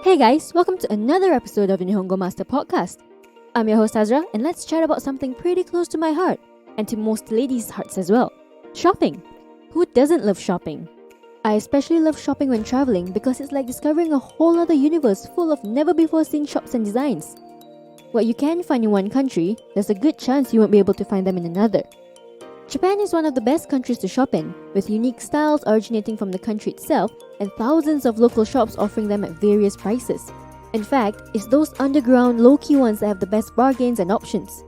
Hey guys, welcome to another episode of the Nihongo Master podcast. I'm your host Azura, and let's chat about something pretty close to my heart, and to most ladies' hearts as well. Shopping. Who doesn't love shopping? I especially love shopping when traveling because it's like discovering a whole other universe full of never-before-seen shops and designs. What you can find in one country, there's a good chance you won't be able to find them in another. Japan is one of the best countries to shop in, with unique styles originating from the country itself and thousands of local shops offering them at various prices. In fact, it's those underground, low-key ones that have the best bargains and options.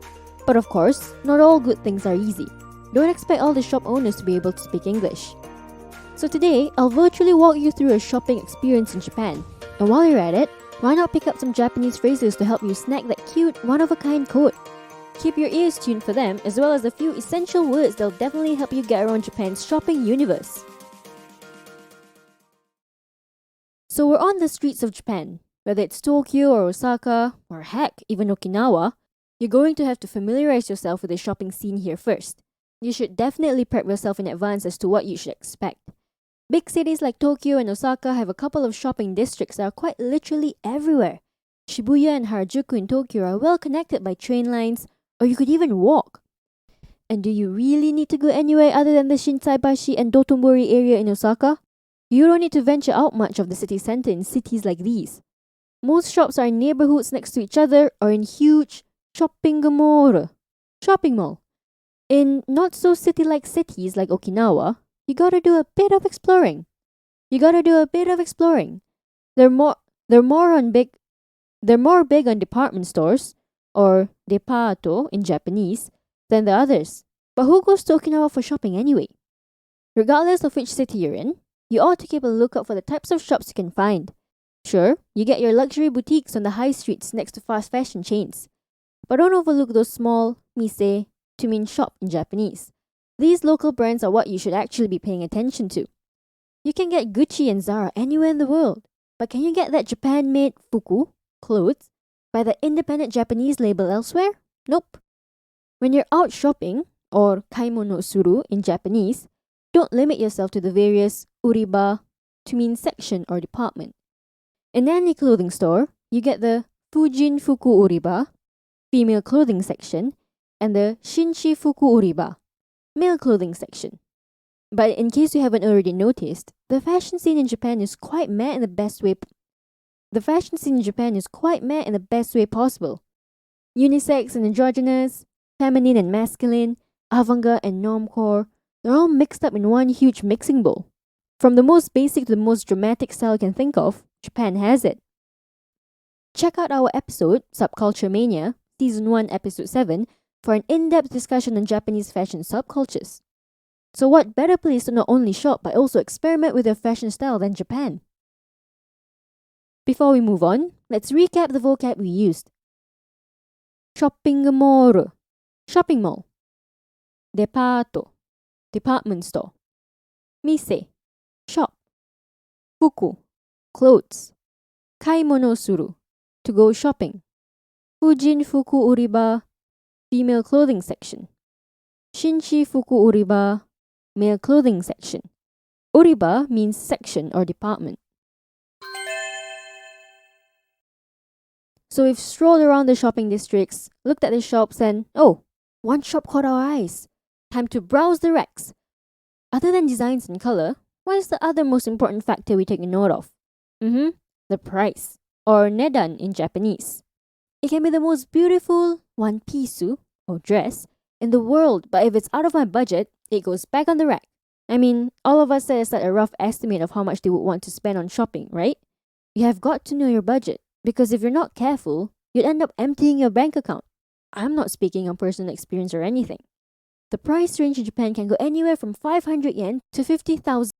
But of course, not all good things are easy. Don't expect all the shop owners to be able to speak English. So today, I'll virtually walk you through a shopping experience in Japan. And while you're at it, why not pick up some Japanese phrases to help you snag that cute, one-of-a-kind coat? Keep your ears tuned for them, as well as a few essential words that'll definitely help you get around Japan's shopping universe. So we're on the streets of Japan. Whether it's Tokyo or Osaka, or heck, even Okinawa, you're going to have to familiarize yourself with the shopping scene here first. You should definitely prep yourself in advance as to what you should expect. Big cities like Tokyo and Osaka have a couple of shopping districts that are quite literally everywhere. Shibuya and Harajuku in Tokyo are well connected by train lines, or you could even walk. And do you really need to go anywhere other than the Shinsaibashi and Dotonbori area in Osaka? You don't need to venture out much of the city center in cities like these. Most shops are in neighborhoods next to each other or in huge shopping mall. In not-so-city-like cities like Okinawa, you gotta do a bit of exploring. They're more big on department stores, or depato in Japanese, than the others. But who goes to Okinawa for shopping anyway? Regardless of which city you're in, you ought to keep a lookout for the types of shops you can find. Sure, you get your luxury boutiques on the high streets next to fast fashion chains. But don't overlook those small mise to mean shop in Japanese. These local brands are what you should actually be paying attention to. You can get Gucci and Zara anywhere in the world, but can you get that Japan-made fuku, clothes, by the independent Japanese label elsewhere? Nope. When you're out shopping, or kaimono suru in Japanese, don't limit yourself to the various uriba to mean section or department. In any clothing store, you get the Fujin Fuku Uriba, female clothing section, and the Shinshi Fuku Uriba, male clothing section. But in case you haven't already noticed, the fashion scene in Japan is quite meh in the best way possible. Unisex and androgynous, feminine and masculine, avant-garde and normcore, they're all mixed up in one huge mixing bowl. From the most basic to the most dramatic style you can think of, Japan has it. Check out our episode, Subculture Mania, Season 1, Episode 7, for an in-depth discussion on Japanese fashion subcultures. So what better place to not only shop but also experiment with your fashion style than Japan? Before we move on, let's recap the vocab we used. Shopping mall, shopping mall. Depato, department store. Mise, shop. Fuku, clothes. Kaimono suru, to go shopping. Fujin fuku uriba, female clothing section. Shinshi fuku uriba, male clothing section. Uriba means section or department. So we've strolled around the shopping districts, looked at the shops, and one shop caught our eyes. Time to browse the racks. Other than designs and color, what is the other most important factor we take note of? The price, or nedan in Japanese. It can be the most beautiful one piece or dress in the world, but if it's out of my budget, it goes back on the rack. I mean, all of us set aside a rough estimate of how much they would want to spend on shopping, right? You have got to know your budget, because if you're not careful, you'd end up emptying your bank account. I'm not speaking on personal experience or anything. The price range in Japan can go anywhere from 500 yen to 50,000